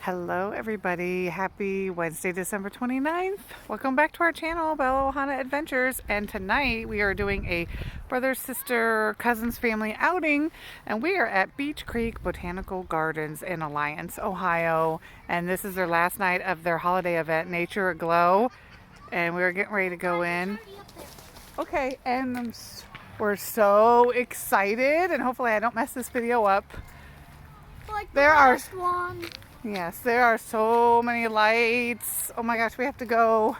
Hello everybody, happy Wednesday, December 29th. Welcome back to our channel, Bella Ohana Adventures. And tonight we are doing a brother, sister, cousins family outing. And we are at Beech Creek Botanical Gardens in Alliance, Ohio. And this is their last night of their holiday event, Nature Aglow. And we're getting ready to go in. Okay, and we're so excited. And hopefully I don't mess this video up. Like there are one. Yes, there are so many lights. Oh my gosh, we have to go.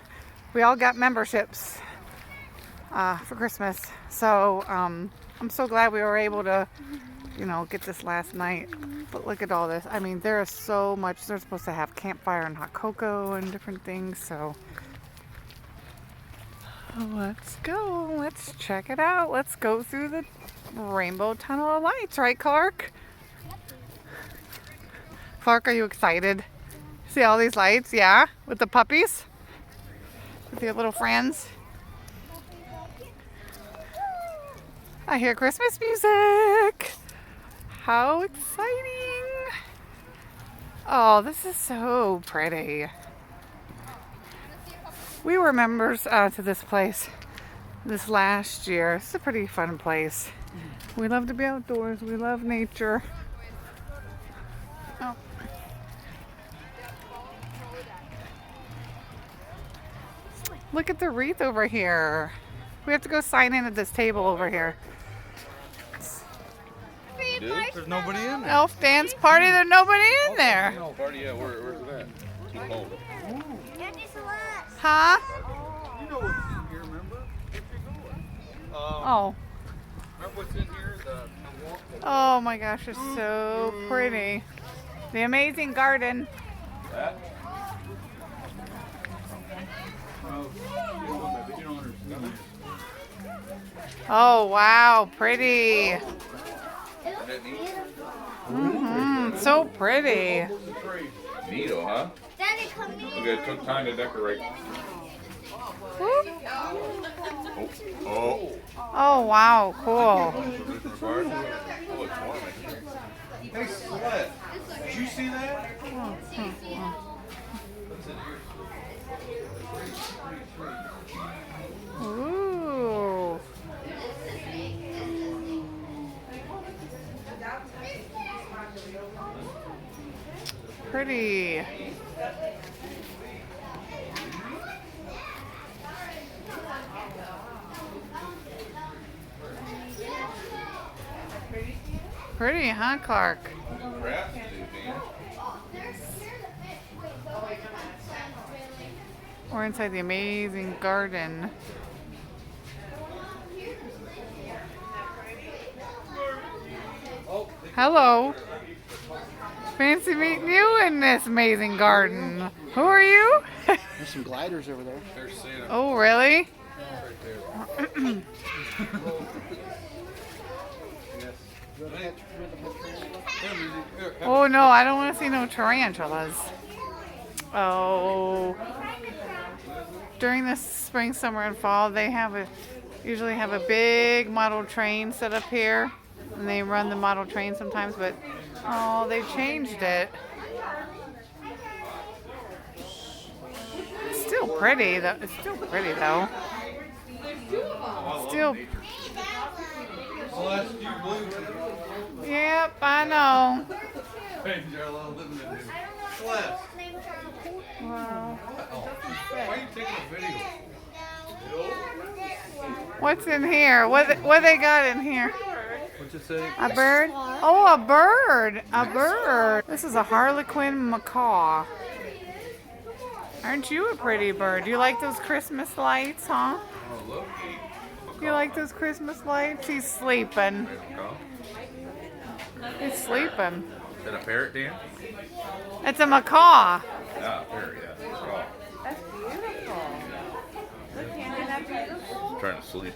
We all got memberships for Christmas. So I'm so glad we were able to, get this last night. But look at all this. I mean, there is so much. They're supposed to have campfire and hot cocoa and different things. So let's go. Let's check it out. Let's go through the rainbow tunnel of lights, right, Clark? Clark, are you excited? See all these lights? Yeah? With the puppies? With your little friends? I hear Christmas music! How exciting! Oh, this is so pretty. We were members to this place this last year. It's a pretty fun place. We love to be outdoors. We love nature. Oh. Look at the wreath over here. We have to go sign in at this table over here. There's nobody in there. Elf dance party, there's nobody in there. No party, yeah, where's it at? Too cold. Huh? You know what's in here, remember? Oh. Remember what's in here? The walk. Oh my gosh, it's so pretty. The amazing garden. That? You don't understand. Oh wow, pretty. Isn't that neat? So pretty. Neato, huh? Daddy, come here. Look, it took time to decorate. Whoop. Oh. Oh wow, cool. Oh, it's warm in here. Hey, Celeste, did you see that? Ooh. Pretty. Pretty, huh, Clark? Crafts to do, man. We're inside the amazing garden. Hello. Fancy meeting you in this amazing garden. Who are you? There's some gliders over there. There's Santa. Oh, really? Oh no, I don't want to see no tarantulas. Oh. During the spring, summer, and fall, they usually have a big model train set up here, and they run the model train sometimes. But oh, they changed it. It's still pretty though. It's still pretty though. Still. Celeste, you blue. Yep, I know. Celeste, Wow. why are you taking a video? What's in here? What they got in here? What'd you say? A bird? Oh, a bird! A bird! This is a harlequin macaw. Aren't you a pretty bird? You like those Christmas lights, huh? Oh, look. You like those Christmas lights? He's sleeping. He's sleeping. Is that a parrot, Dan? It's a macaw. Ah, parrot, yeah. Oh, That's beautiful. Look, Andy, that's beautiful. trying to sleep.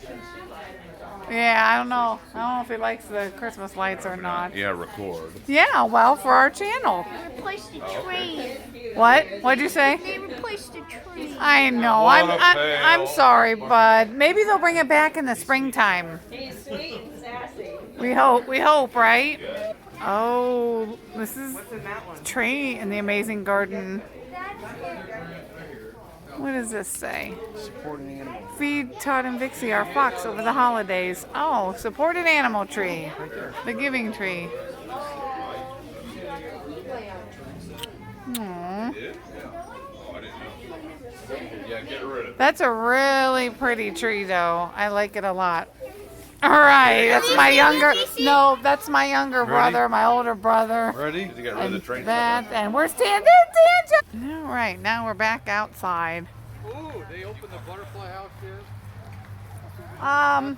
Yeah, I don't know. I don't know if he likes the Christmas lights or not. Yeah, record. Yeah, well, for our channel. They replaced the tree. What? What'd you say? They replaced the tree. I know. I'm sorry, bud. Maybe they'll bring it back in the springtime. He's sweet and sassy. We hope, right? Oh, this is tree in the amazing garden. What does this say? Support an animal. Feed Todd and Vixie our flocks over the holidays. Oh, support an animal tree. The giving tree. Aww. Oh, I didn't know. Yeah, get rid of it. That's a really pretty tree, though. I like it a lot. All right, that's my younger. No, that's my younger brother, my older brother. Ready? You got rid of the train. And we're standing. All right, now we're back outside. Oh, they opened the butterfly house here.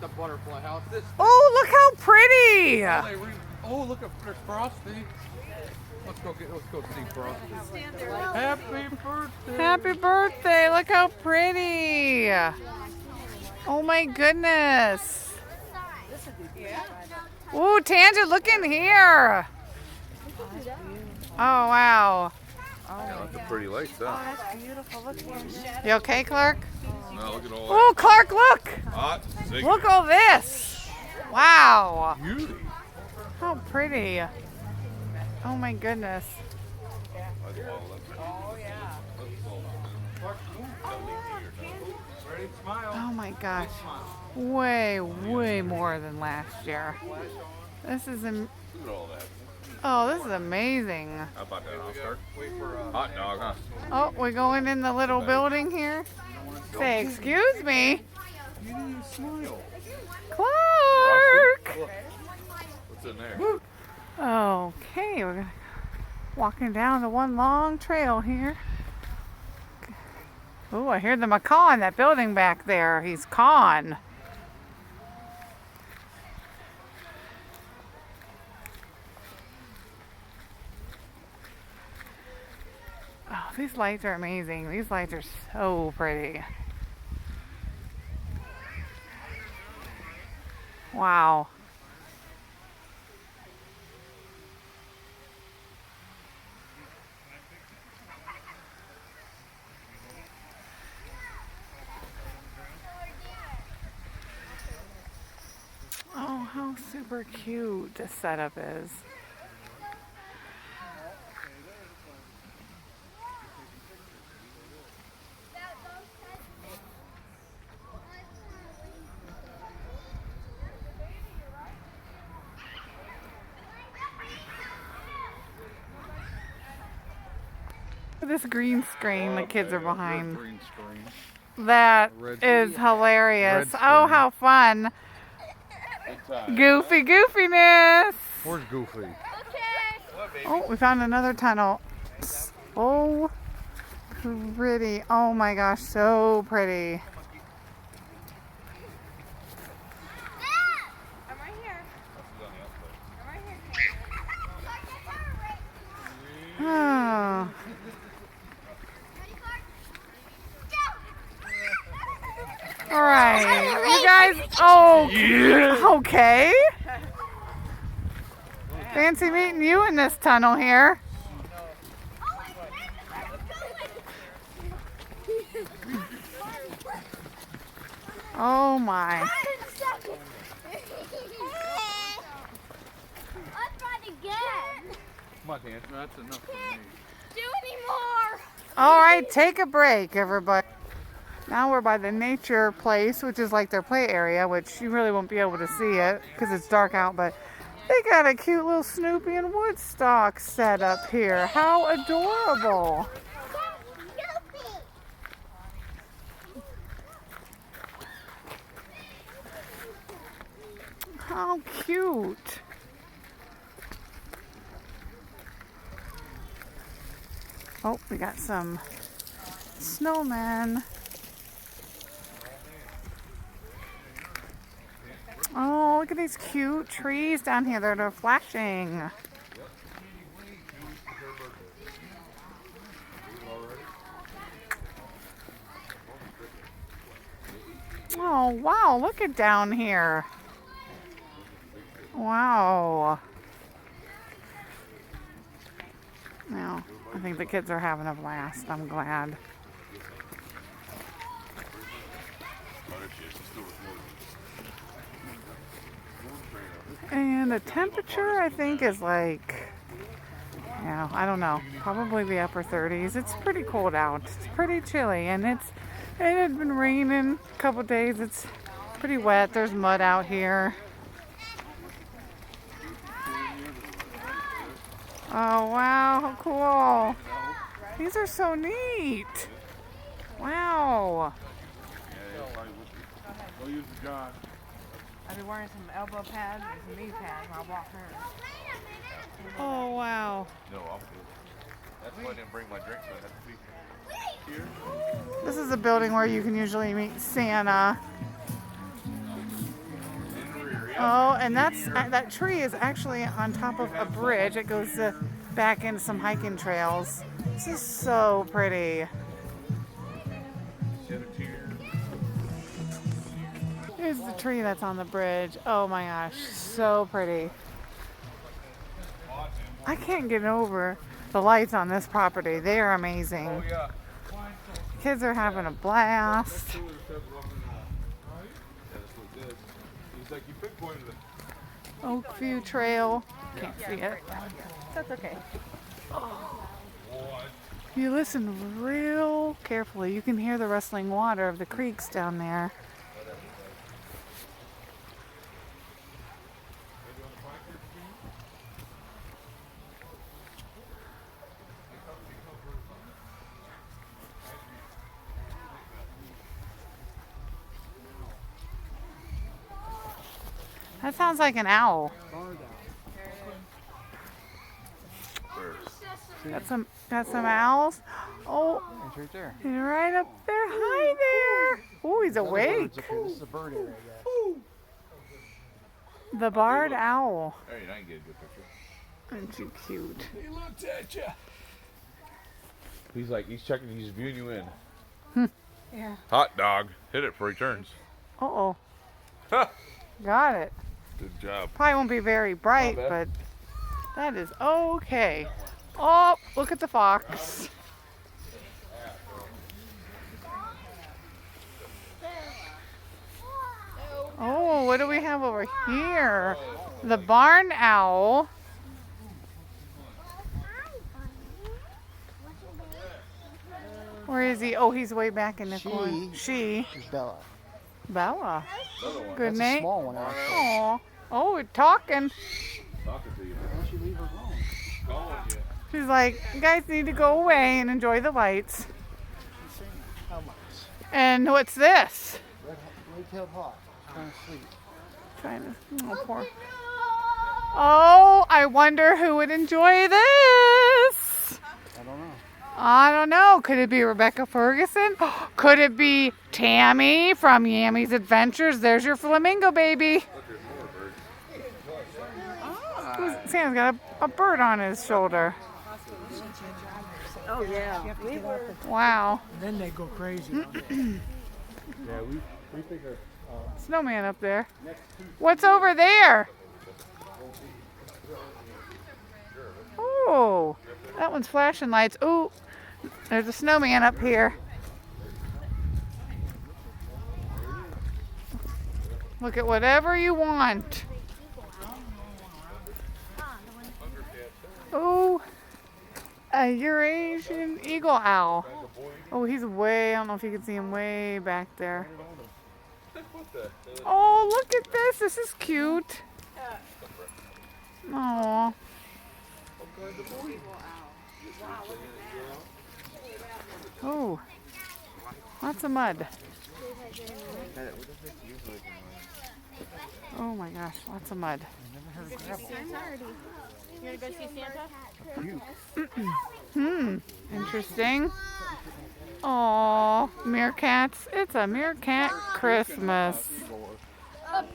The butterfly house. This. Oh, look how pretty! Oh, look up there's Frosty. Let's go see Frosty. Happy birthday. Happy birthday! Look how pretty! Oh my goodness! Ooh, Tangent, look in here! Oh wow! Yeah, that's a pretty lake, huh? That's beautiful. Look here. You okay, Clark? No, look at all Oh, Clark, look! that hot zigging. Look at this! Wow! Beauty. How pretty! Oh my goodness! Oh my gosh! Way more than last year. This is Look at all that. oh, this is amazing. How about that, Oscar? Hot dog, huh? Oh, we're going in the little building here. Say, excuse me, You didn't even smile. Clark. What's in there? Okay, we're walking down the one long trail here. Oh, I hear the macaw in that building back there. He's cawing. Oh, these lights are amazing. These lights are so pretty. Wow. Oh, how super cute this setup is. This green screen the kids are behind. Green screen. That Red- is hilarious. Red Oh, screen. how fun. Goofy goofiness. Where's Goofy? Oh, we found another tunnel. Oh, pretty. Oh my gosh, so pretty. I'm right here. Oh. All right, you guys. Oh, okay. Fancy meeting you in this tunnel here. Oh my. Let's try it again. Come on, Dan. That's enough for me. Do anymore. All right, take a break, everybody. Now we're by the nature place, which is like their play area, which you really won't be able to see it because it's dark out, but they got a cute little Snoopy and Woodstock set up here. How adorable. How cute. Oh, we got some snowmen. Oh, look at these cute trees down here that are flashing. Oh, wow, look at down here. Wow. Now, I think the kids are having a blast. I'm glad. And the temperature, I think, is like, yeah, I don't know, probably the upper 30s. It's pretty cold out. It's pretty chilly, and it had been raining a couple days. It's pretty wet. There's mud out here. Oh, wow, how cool. These are so neat. Wow. Go use the John. I've been wearing some elbow pads and some knee pads when I walk her. Oh, wow. No, I'm good. That's why I didn't bring my drink, so I had to be here. This is a building where you can usually meet Santa. Oh, and that tree is actually on top of a bridge. It goes back into some hiking trails. This is so pretty. Here's the tree that's on the bridge. Oh my gosh, so pretty. I can't get over the lights on this property. They are amazing. Kids are having a blast. Oakview Trail. Can't see it. That's okay. If you listen real carefully, you can hear the rustling water of the creeks down there. That sounds like an owl. Got some owls. Oh, It's right there. he's right up there. Hi there. Oh, he's awake. This is a bird area, I guess. The barred owl. Hey, I didn't get a good picture. Aren't you cute? He looked at you. He's checking, he's viewing you in. Yeah. Hot dog. Hit it before he turns. Uh-oh. Ha! Got it. Good job. Probably won't be very bright, Not but bad. that is okay. Oh, look at the fox. Oh, what do we have over here? The barn owl. Where is he? Oh, he's way back in the corner. She. It's Bella. Bella. Good That's a name. small one, actually. Oh, oh, we're talking. Talking to you. Why don't you leave her alone? Calling you. She's like, you guys need to go away and enjoy the lights. She's saying how much? And what's this? Red-tailed hawk. Trying to sleep. Trying to, oh, poor. Oh, I wonder who would enjoy this. I don't know. I don't know. Could it be Rebecca Ferguson? Could it be Tammy from Yammy's Adventures? There's your flamingo baby. Sam's got a bird on his shoulder. Oh yeah. Wow. Then they go crazy. Yeah, we figure. Snowman up there. What's over there? Oh, that one's flashing lights. Oh, there's a snowman up here. Look at whatever you want. Oh, a Eurasian eagle owl. Oh, he's way, I don't know if you can see him way back there. Oh, look at this. This is cute. Oh. Oh, lots of mud. Oh my gosh, lots of mud. You wanna go see Santa? Interesting. Oh, meerkats. It's a meerkat Christmas.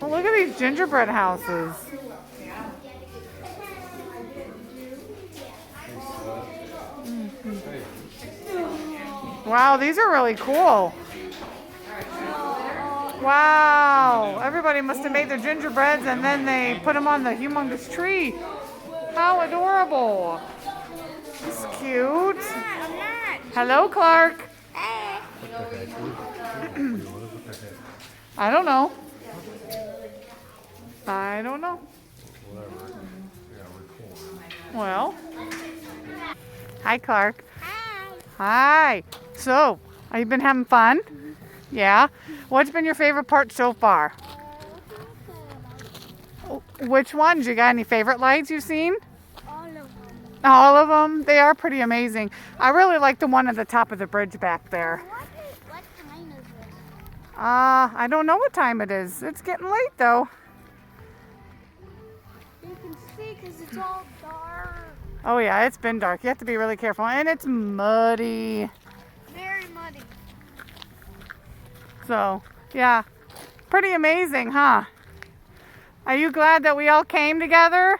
Oh, look at these gingerbread houses. Wow, these are really cool. Wow, everybody must have made their gingerbreads and then they put them on the humongous tree. How adorable. This is cute. Hello, Clark. I don't know. I don't know. Whatever. Yeah, record. Well. Hi, Clark. Hi. Hi. So, have you been having fun? Yeah. What's been your favorite part so far? Which ones? You got any favorite lights you've seen? All of them. All of them? They are pretty amazing. I really like the one at the top of the bridge back there. What time is it? I don't know what time it is. It's getting late though. You can see because it's all dark. Oh yeah, it's been dark. You have to be really careful. And it's muddy. Very muddy. So, yeah. Pretty amazing, huh? Are you glad that we all came together?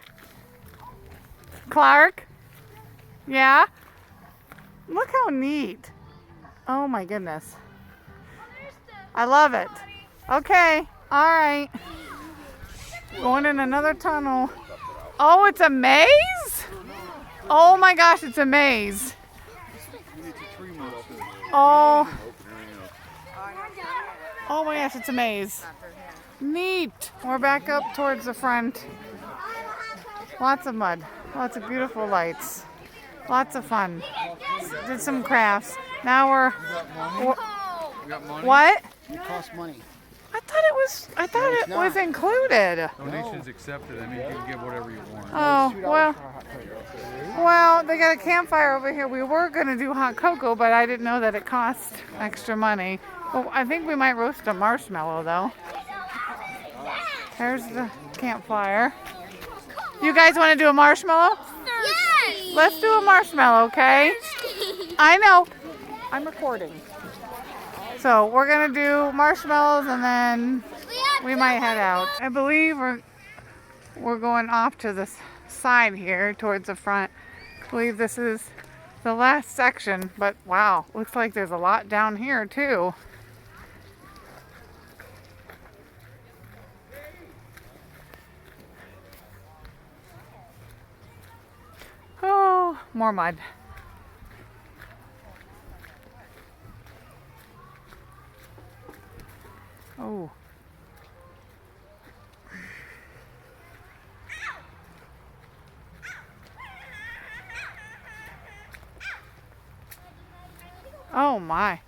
Clark? Yeah? Look how neat. Oh my goodness. I love it. Okay, all right. Going in another tunnel. Oh, it's a maze? Oh my gosh, it's a maze. Oh. Oh my gosh, it's a maze. Neat. We're back up towards the front. Lots of mud. Lots of beautiful lights. Lots of fun. Did some crafts. Now we're... You got money? What? It costs money. I thought it was included. Donations accepted. I mean, you can give whatever you want. Oh, well, they got a campfire over here. We were going to do hot cocoa, but I didn't know that it cost extra money. Well, I think we might roast a marshmallow, though. There's the campfire. You guys want to do a marshmallow? Yes! Let's do a marshmallow, okay? I know. I'm recording. So we're going to do marshmallows and then we might head out. I believe we're going off to the side here towards the front. I believe this is the last section, but wow, looks like there's a lot down here too. Oh, more mud. Oh. Oh my.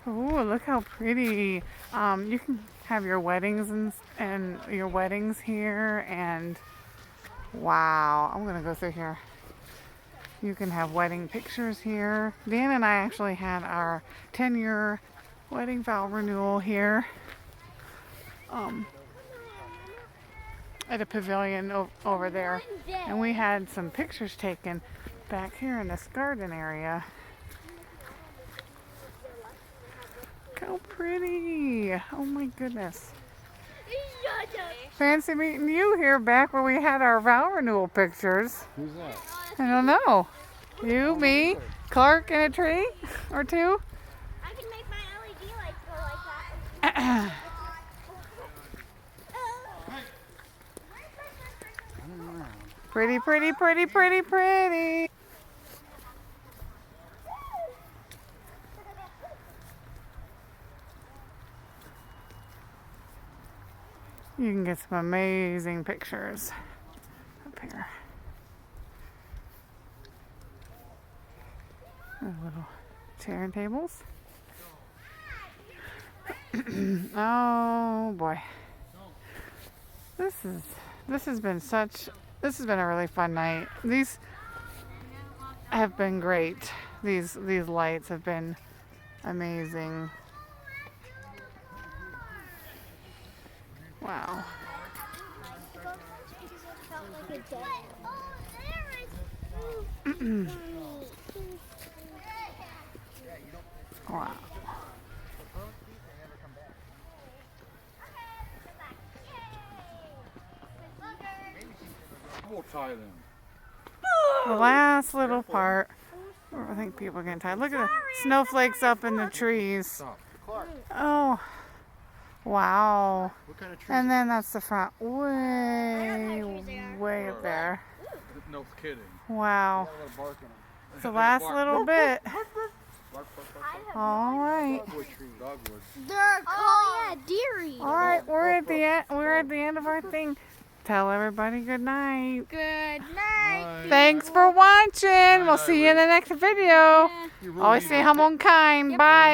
Oh, look how pretty. You can have your weddings and your weddings here, and wow, I'm gonna go through here. You can have wedding pictures here. Dan and I actually had our 10-year wedding vow renewal here at a pavilion over there. And we had some pictures taken back here in this garden area. Look how pretty. Oh my goodness. Fancy meeting you here back where we had our vow renewal pictures. Who's that? I don't know. You, me, Clark, and a tree or two. I can make my LED lights go like that. Pretty, pretty, pretty, pretty, pretty. You can get some amazing pictures up here. Little chair and tables. Oh boy. This has been a really fun night. These have been great. These lights have been amazing. Wow. Wow. We'll tie them. The last little part. I think people are getting tired. Look at the snowflakes up in the trees. Stop. Oh. Wow. What kind of trees? And then that's the front. Way up there. No kidding. Wow. Got a little bark in 'em. It's the last little bit. All right. Dogwood tree. Dogwood. They're oh yeah, deer eater. All right, we're at the end. We're at the end of our thing. Tell everybody good night. Good night. Thanks for watching. We'll see you in the next video. You really Always need stay to humble and kind. Bye.